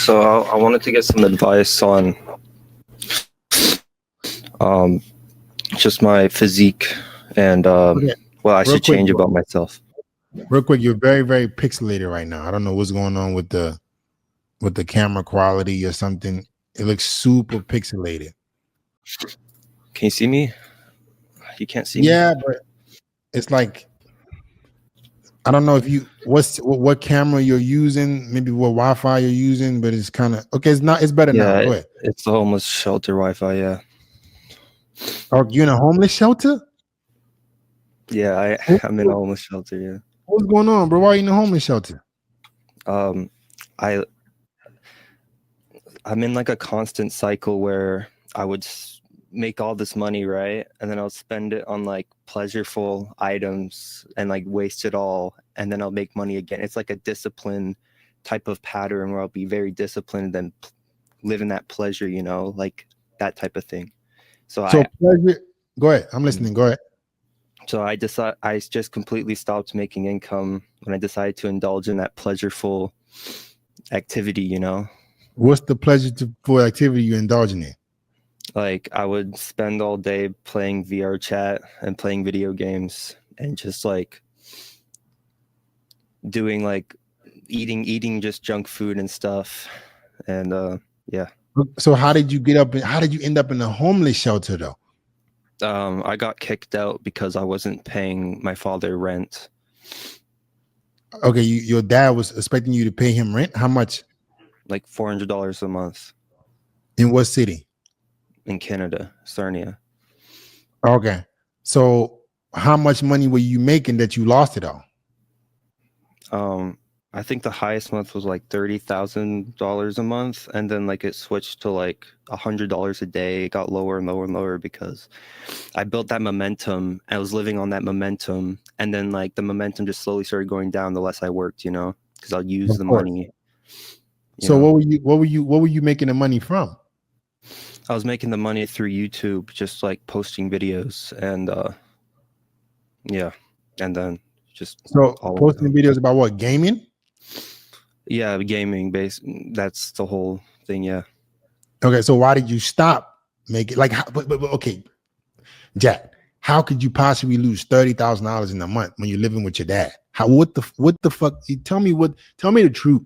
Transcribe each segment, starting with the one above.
So I wanted to get some advice on um, just my physique and Okay, what I real should quick, change about myself. you're very, very pixelated right now. I don't know what's going on with the camera quality or something. It looks super pixelated. Can you see me? You can't see me? Yeah, but it's like I don't know if you what camera you're using, maybe what Wi-Fi you're using, but it's kind of okay. It's better now. Yeah, Go ahead. it's the homeless shelter Wi-Fi. Yeah, Oh, you in a homeless shelter? yeah. What- I'm in a homeless shelter. Yeah. What's going on, bro? Why are you in a homeless shelter? Um, I I'm in like a constant cycle where I would make all this money, right? And then I'll spend it on like pleasureful items and like waste it all. And then I'll make money again. It's like a discipline type of pattern where I'll be very disciplined and live in that pleasure, like that type of thing. So So I, pleasure. Go ahead. I'm listening. Go ahead. so I just completely stopped making income when I decided to indulge in that pleasureful activity. What's the for activity you're indulging in? Like I would spend all day playing VR chat and playing video games and just like doing like eating just junk food and stuff. And yeah. So how did you get up? How did you end up in a homeless shelter though? I got kicked out because I wasn't paying my father rent. Okay, your dad was expecting you to pay him rent. How much? Like $400 a month In what city? in Canada, Sarnia. Okay, so how much money were you making that you lost it all? I think the highest month was like $30,000 a month, and then like it switched to like $100 a day. It got lower and lower and lower because I built that momentum. I was living on that momentum, and then like the momentum just slowly started going down the less I worked, because I'll use Of the course. money. So what were you making the money from? I was making the money through YouTube, just like posting videos, and yeah, and then just So all posting videos about what, gaming? yeah, gaming base. That's the whole thing. Yeah. Okay, so why did you stop making but okay, Jack, how could you possibly lose $30,000 in a month when you're living with your dad? What the fuck? Tell me the truth.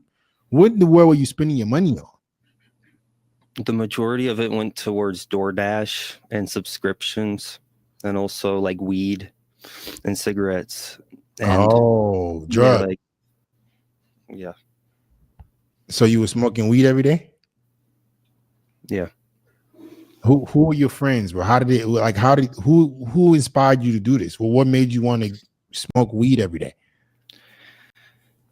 What in the world were you spending your money on? The majority of it went towards DoorDash and subscriptions, and also like weed and cigarettes. And Drug. Yeah. So you were smoking weed every day? Yeah. Who were your friends, bro? Who inspired you to do this? Well, what made you want to smoke weed every day?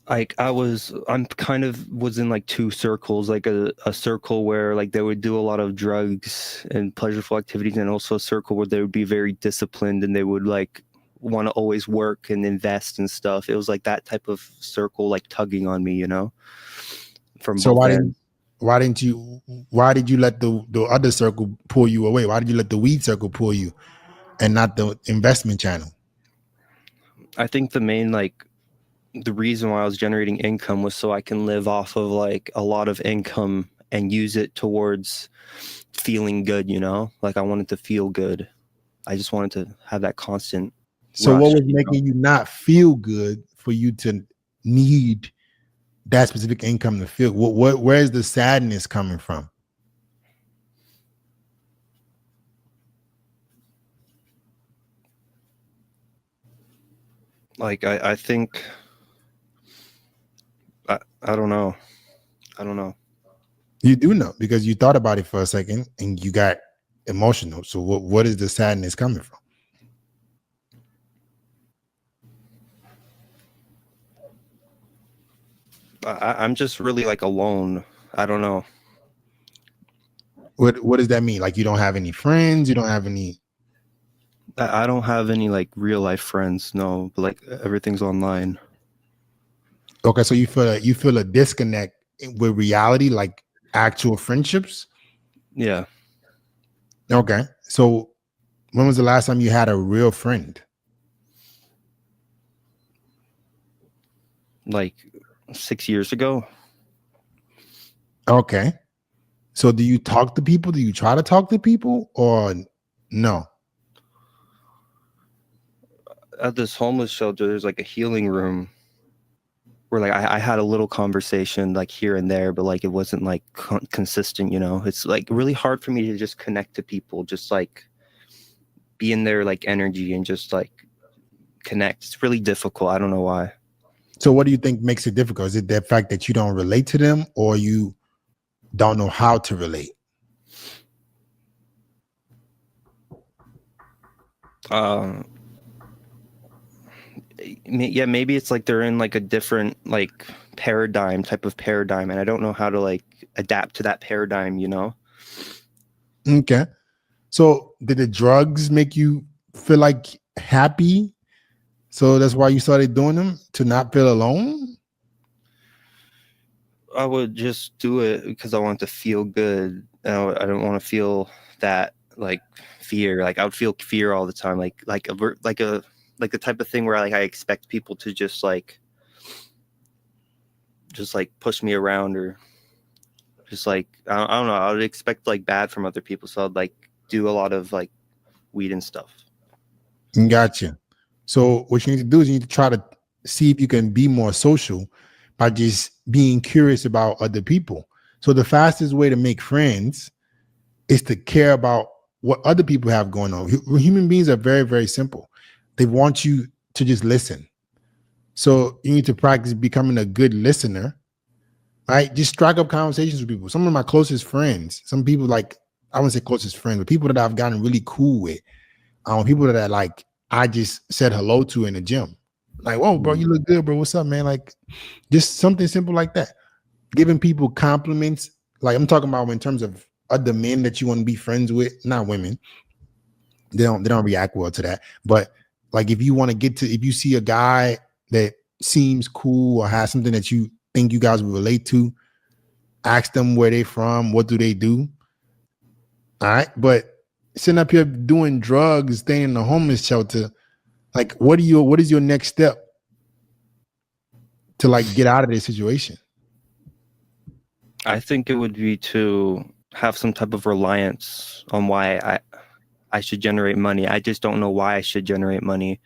Like I'm kind of was in like two circles, like a circle where like they would do a lot of drugs and pleasureful activities, and also a circle where they would be very disciplined and they would like want to always work and invest and stuff. It was like that type of circle, like tugging on me, from So both ends. why did you let the other circle pull you away? Why did you let the weed circle pull you and not the investment channel? I think the reason why I was generating income was so I can live off of like a lot of income and use it towards feeling good, like I wanted to feel good. I just wanted to have that constant So rush. what was making you not feel good for you to need that specific income to feel? Where's the sadness coming from? Like I think I don't know. I don't know. You do know because you thought about it for a second and you got emotional. So what is the sadness coming from? I'm just really like alone. I don't know. What does that mean? Like you don't have any friends? You don't have any? I don't have any like real life friends, no, but like everything's online. Okay, so you feel a disconnect with reality, like actual friendships? Yeah. Okay, so when was the last time you had a real friend? Like 6 years ago. Okay. So do you talk to people? Do you try to talk to people or no? At this homeless shelter, there's like a healing room where like I had a little conversation like here and there, but like it wasn't like consistent, you know. It's like really hard for me to just connect to people, just like be in their like energy and just like connect. It's really difficult. I don't know why. So what do you think makes it difficult? Is it the fact that you don't relate to them or you don't know how to relate? Yeah, maybe it's like they're in like a different like type of paradigm, and I don't know how to like adapt to that paradigm, you know. Okay. So did the drugs make you feel like happy? So that's why you started doing them, to not feel alone? I would just do it because I want to feel good. I don't want to feel that like fear. Like I would feel fear all the time, like the type of thing where like I expect people to just like push me around, or just like I don't know. I would expect like bad from other people, so I'd like do a lot of like weed and stuff. Gotcha. So what you need to do is you need to try to see if you can be more social by just being curious about other people. So the fastest way to make friends is to care about what other people have going on. Human beings are very, very simple. They want you to just listen. So you need to practice becoming a good listener, right? Just strike up conversations with people. Some of my closest friends, some people like, I wouldn't say closest friends, but people that I've gotten really cool with, people that like I just said hello to in the gym. Like, whoa, bro, you look good, bro. What's up, man? Like, just something simple like that. Giving people compliments. Like I'm talking about in terms of other men that you want to be friends with, not women. They don't react well to that. But like if you want to if you see a guy that seems cool or has something that you think you guys will relate to, ask them where they from, what do they do. All right. But sitting up here doing drugs, staying in the homeless shelter, like what is your next step to like get out of this situation? I think it would be to have some type of reliance on why I should generate money. I just don't know why I should generate money.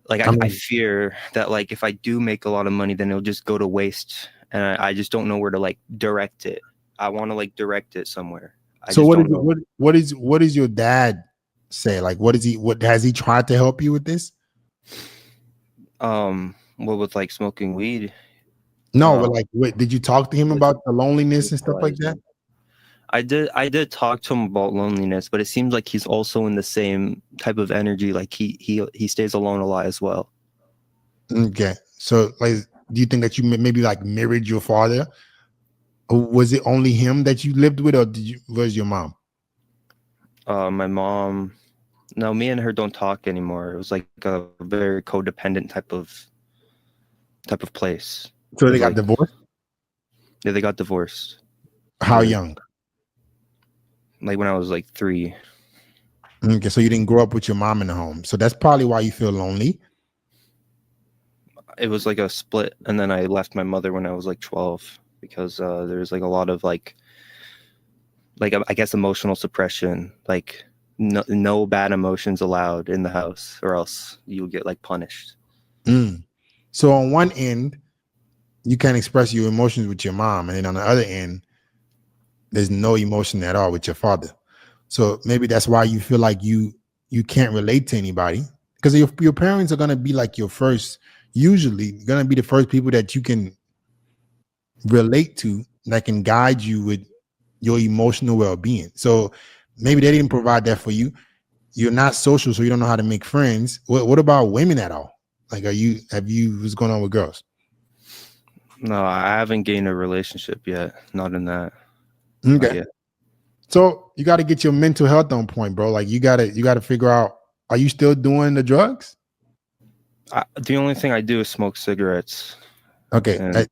Like I fear that like if I do make a lot of money, then it'll just go to waste, and I just don't know where to like direct it. I want to like direct it somewhere. So what is your dad say? Like what has he tried to help you with this? Well, with like smoking weed. No, but like what did you talk to him about the loneliness and stuff like that? I did talk to him about loneliness, but it seems like he's also in the same type of energy. Like he stays alone a lot as well. Okay. So like do you think that you maybe like mirrored your father? Or was it only him that you lived with, or was your mom? My mom, no, me and her don't talk anymore. It was like a very codependent type of place. So they got divorced? Yeah, they got divorced. How young? Like when I was like 3. Okay, so you didn't grow up with your mom in the home. So that's probably why you feel lonely. It was like a split, and then I left my mother when I was like 12 because there's like a lot of like I guess emotional suppression, like no bad emotions allowed in the house, or else you'll get like punished. So on one end, you can't express your emotions with your mom, and then on the other end, there's no emotion at all with your father. So maybe that's why you feel like you can't relate to anybody, because your parents are gonna be like your first, usually gonna be the first people that you can relate to, that can guide you with your emotional well-being. So maybe they didn't provide that for you. You're not social, so you don't know how to make friends. What about women at all? Like, what's going on with girls? No, I haven't gained a relationship yet. Not in that. Okay. So you got to get your mental health on point, bro. Like you got to figure out, are you still doing the drugs? The only thing I do is smoke cigarettes. Okay.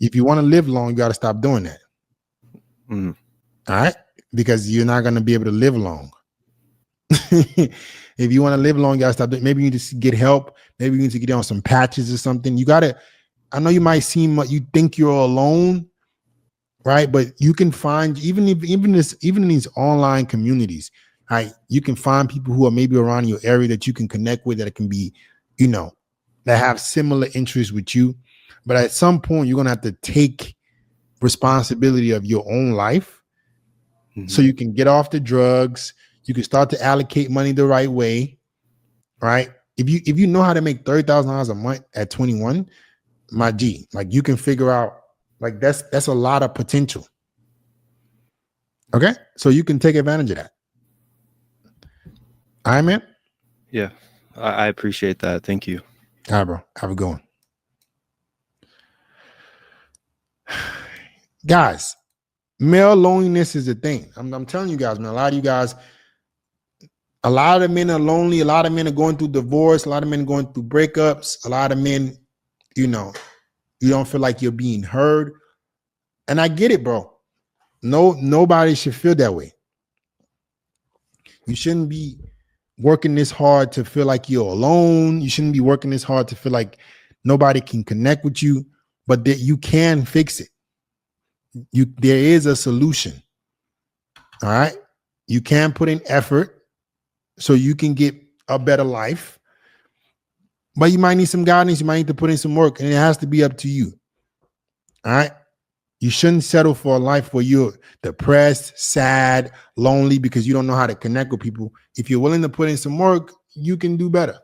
If you want to live long, you got to stop doing that. Mm-hmm. All right. Because you're not going to be able to live long. If you want to live long, you got to stop doing. Maybe you need to get help. Maybe you need to get on some patches or something. You got to, I know you might seem like you think you're alone, right? But you can find even in these online communities, right? You can find people who are maybe around your area that you can connect with, that can be, you know, that have similar interests with you. But at some point, you're gonna have to take responsibility of your own life, so you can get off the drugs. You can start to allocate money the right way, right? If you know how to make $30,000 a month at 21, my G, like you can figure out, like that's a lot of potential. Okay, so you can take advantage of that. All right, man. Yeah, I appreciate that. Thank you. All right, bro. Have a good one. Guys, male loneliness is a thing. I'm telling you guys, man. A lot of you guys, a lot of men are lonely. A lot of men are going through divorce. A lot of men are going through breakups. A lot of men, you know, you don't feel like you're being heard. And I get it, bro. Nobody should feel that way. You shouldn't be working this hard to feel like you're alone. You shouldn't be working this hard to feel like nobody can connect with you, but that you can fix it. There is a solution. All right. You can put in effort so you can get a better life, but you might need some guidance. You might need to put in some work, and it has to be up to you. All right. You shouldn't settle for a life where you're depressed, sad, lonely because you don't know how to connect with people. If you're willing to put in some work, you can do better.